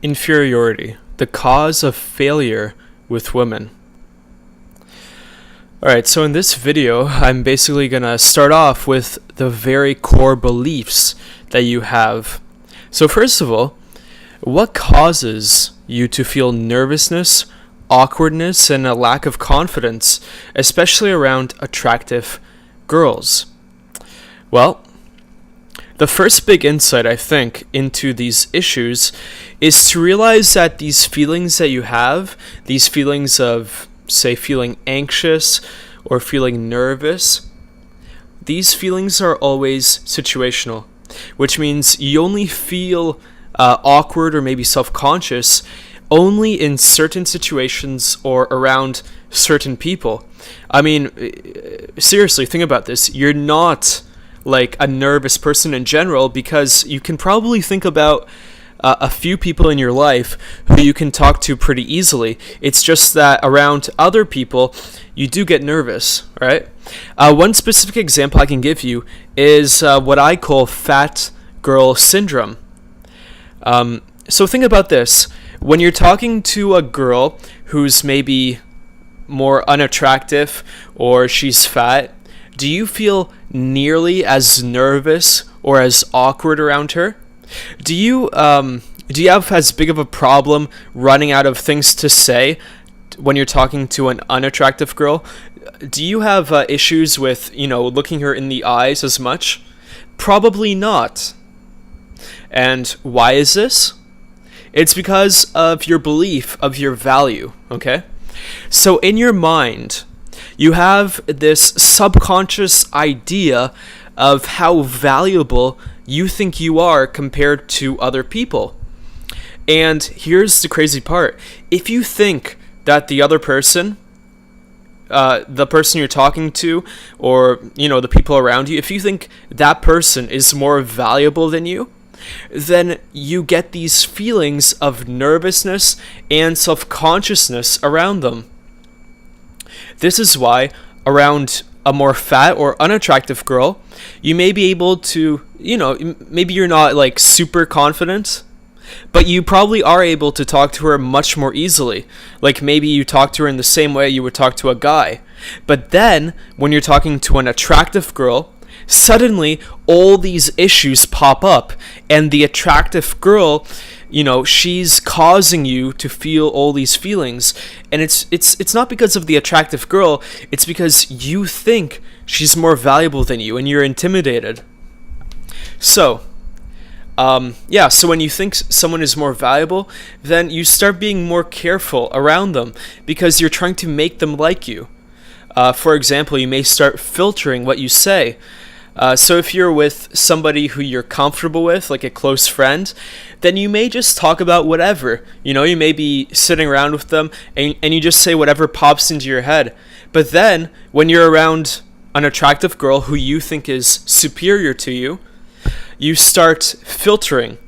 Inferiority, the cause of failure with women. Alright, so in this video, I'm basically going to start off with the very core beliefs that you have. So first of all, what causes you to feel nervousness, awkwardness, and a lack of confidence, especially around attractive girls? Well, the first big insight, I think, into these issues is to realize that these feelings that you have, these feelings of, say, feeling anxious or feeling nervous, these feelings are always situational, which means you only feel awkward or maybe self-conscious only in certain situations or around certain people. I mean, seriously, think about this. You're not like a nervous person in general, because you can probably think about a few people in your life who you can talk to pretty easily. It's just that around other people, you do get nervous, right? One specific example I can give you is what I call fat girl syndrome. So think about this. When you're talking to a girl who's maybe more unattractive or she's fat, do you feel nearly as nervous or as awkward around her? Do you have as big of a problem running out of things to say when you're talking to an unattractive girl? Do you have issues with, looking her in the eyes as much? Probably not. And why is this? It's because of your belief of your value, okay? So in your mind, you have this subconscious idea of how valuable you think you are compared to other people. And here's the crazy part. If you think that the other person, the person you're talking to, or, the people around you, if you think that person is more valuable than you, then you get these feelings of nervousness and self-consciousness around them. This is why around a more fat or unattractive girl, you may be able to, maybe you're not like super confident, but you probably are able to talk to her much more easily. Like maybe you talk to her in the same way you would talk to a guy. But then when you're talking to an attractive girl, suddenly all these issues pop up, and the attractive girl, she's causing you to feel all these feelings. And it's not because of the attractive girl, it's because you think she's more valuable than you and you're intimidated. So so when you think someone is more valuable, then you start being more careful around them because you're trying to make them like you. For example, you may start filtering what you say. So if you're with somebody who you're comfortable with, like a close friend, then you may just talk about whatever. You may be sitting around with them and you just say whatever pops into your head. But then when you're around an attractive girl who you think is superior to you, you start filtering.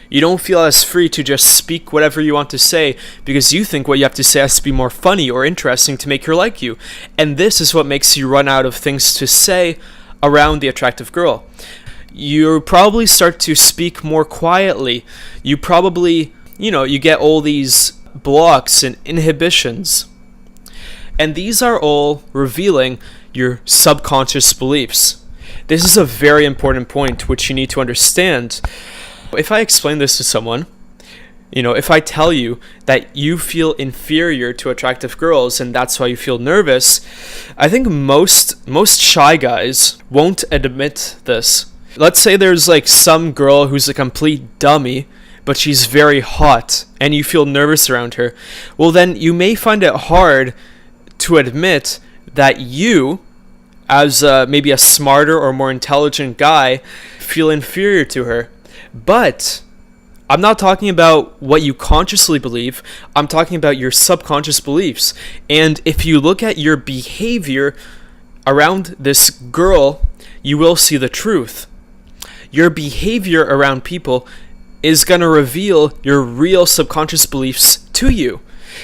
You don't feel as free to just speak whatever you want to say because you think what you have to say has to be more funny or interesting to make her like you. And this is what makes you run out of things to say around the attractive girl. You probably start to speak more quietly. You probably, you get all these blocks and inhibitions. And these are all revealing your subconscious beliefs. This is a very important point which you need to understand. If I explain this to someone, if I tell you that you feel inferior to attractive girls and that's why you feel nervous, I think most shy guys won't admit this. Let's say there's like some girl who's a complete dummy, but she's very hot and you feel nervous around her. Well, then you may find it hard to admit that you, as maybe a smarter or more intelligent guy, feel inferior to her. But I'm not talking about what you consciously believe. I'm talking about your subconscious beliefs. And if you look at your behavior around this girl, you will see the truth. Your behavior around people is going to reveal your real subconscious beliefs to you.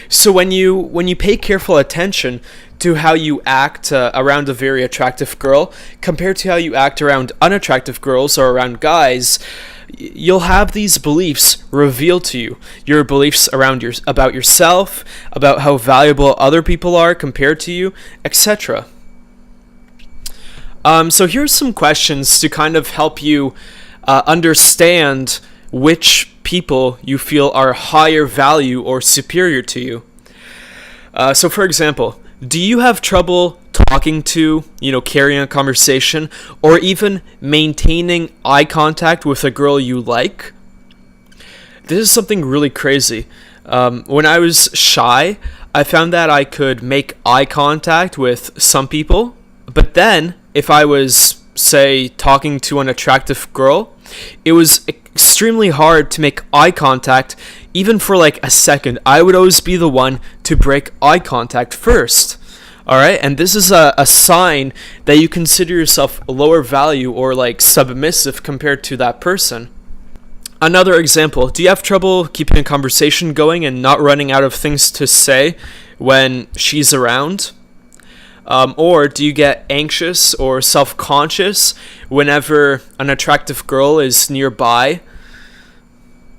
So when you pay careful attention to how you act around a very attractive girl compared to how you act around unattractive girls or around guys, you'll have these beliefs revealed to you. Your beliefs about yourself, about how valuable other people are compared to you, etc. So here's some questions to kind of help you understand which people you feel are higher value or superior to you. So for example, do you have trouble talking to, carrying a conversation, or even maintaining eye contact with a girl you like? This is something really crazy. When I was shy, I found that I could make eye contact with some people, but then if I was, say, talking to an attractive girl, it was extremely hard to make eye contact, even for like a second. I would always be the one to break eye contact first. All right, and this is a sign that you consider yourself lower value or like submissive compared to that person. Another example, do you have trouble keeping a conversation going and not running out of things to say when she's around? Or do you get anxious or self-conscious whenever an attractive girl is nearby?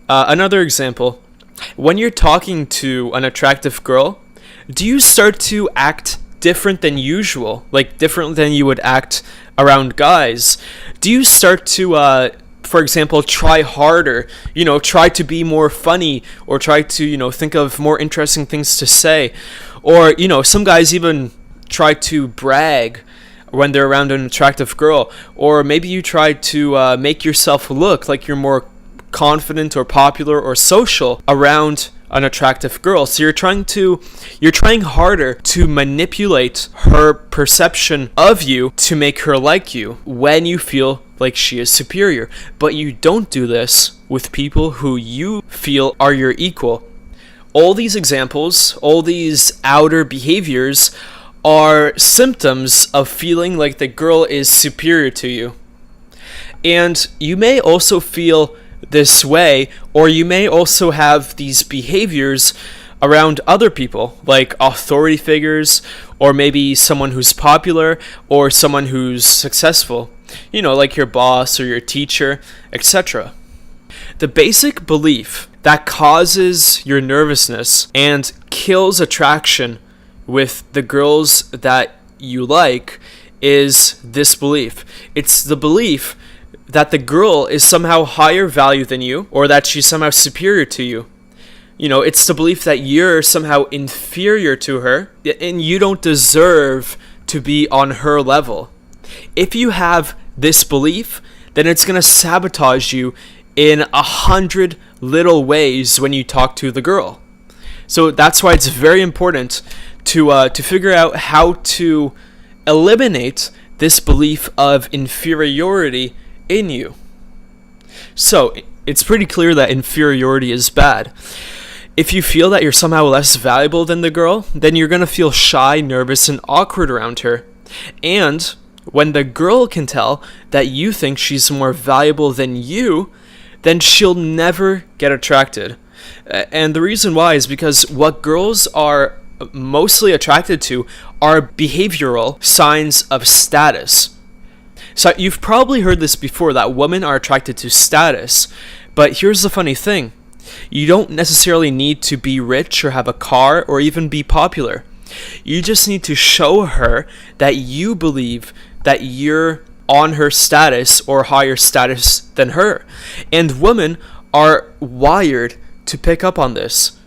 Another example, when you're talking to an attractive girl, do you start to act different than usual, like different than you would act around guys? Do you start to, for example, try harder, try to be more funny, or try to, think of more interesting things to say? Or, some guys even try to brag when they're around an attractive girl. Or maybe you try to make yourself look like you're more confident or popular or social around an attractive girl. So you're trying harder to manipulate her perception of you to make her like you when you feel like she is superior. But you don't do this with people who you feel are your equal. All these examples, all these outer behaviors are symptoms of feeling like the girl is superior to you. And you may also feel this way, or you may also have these behaviors around other people, like authority figures, or maybe someone who's popular, or someone who's successful, like your boss or your teacher, etc. The basic belief that causes your nervousness and kills attraction with the girls that you like is this belief. It's the belief that the girl is somehow higher value than you, or that she's somehow superior to you. It's the belief that you're somehow inferior to her, and you don't deserve to be on her level. If you have this belief, then it's going to sabotage you in 100 little ways when you talk to the girl. So that's why it's very important to figure out how to eliminate this belief of inferiority in you. So it's pretty clear that inferiority is bad. If you feel that you're somehow less valuable than the girl, then you're going to feel shy, nervous, and awkward around her. And when the girl can tell that you think she's more valuable than you, then she'll never get attracted. And the reason why is because what girls are mostly attracted to are behavioral signs of status. So you've probably heard this before, that women are attracted to status. But here's the funny thing. You don't necessarily need to be rich or have a car or even be popular. You just need to show her that you believe that you're on her status or higher status than her. And women are wired to pick up on this.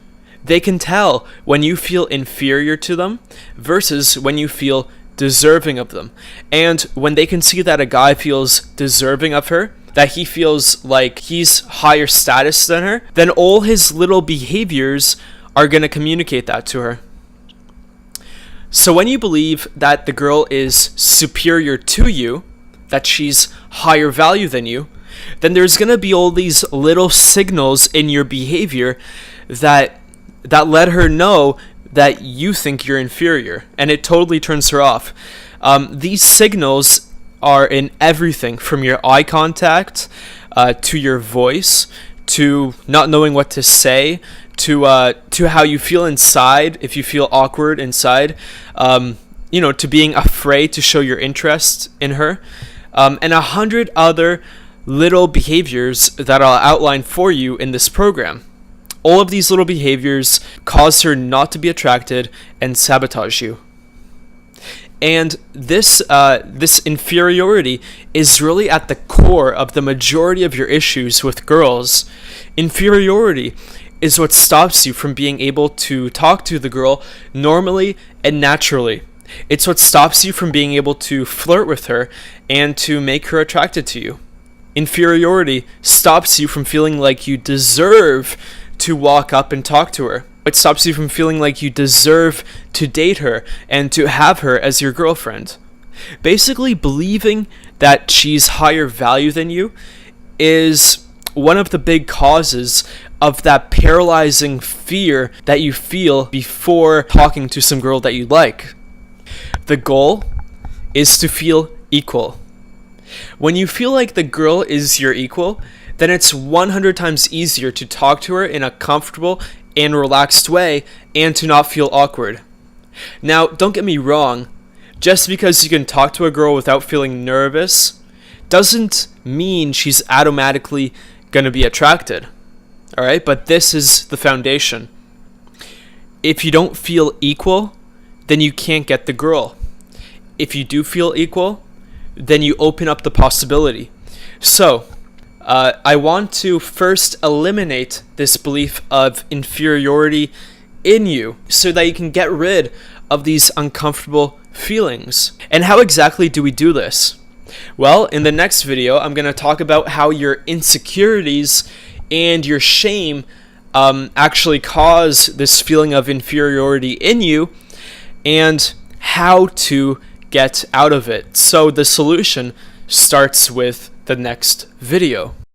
They can tell when you feel inferior to them versus when you feel deserving of them. And when they can see that a guy feels deserving of her, that he feels like he's higher status than her, then all his little behaviors are going to communicate that to her. So when you believe that the girl is superior to you, that she's higher value than you, then there's going to be all these little signals in your behavior that let her know that you think you're inferior, and it totally turns her off. These signals are in everything from your eye contact to your voice, to not knowing what to say, to how you feel inside, if you feel awkward inside, to being afraid to show your interest in her, and 100 other little behaviors that I'll outline for you in this program. All of these little behaviors cause her not to be attracted and sabotage you. And this inferiority is really at the core of the majority of your issues with girls. Inferiority is what stops you from being able to talk to the girl normally and naturally. It's what stops you from being able to flirt with her and to make her attracted to you. Inferiority stops you from feeling like you deserve to walk up and talk to her. It stops you from feeling like you deserve to date her and to have her as your girlfriend. Basically, believing that she's higher value than you is one of the big causes of that paralyzing fear that you feel before talking to some girl that you like. The goal is to feel equal. When you feel like the girl is your equal, then it's 100 times easier to talk to her in a comfortable and relaxed way and to not feel awkward. Now, don't get me wrong, just because you can talk to a girl without feeling nervous doesn't mean she's automatically going to be attracted. Alright, but this is the foundation. If you don't feel equal, then you can't get the girl. If you do feel equal, then you open up the possibility. So, I want to first eliminate this belief of inferiority in you so that you can get rid of these uncomfortable feelings. And how exactly do we do this? Well, in the next video, I'm going to talk about how your insecurities and your shame actually cause this feeling of inferiority in you and how to get out of it. So the solution starts with the next video.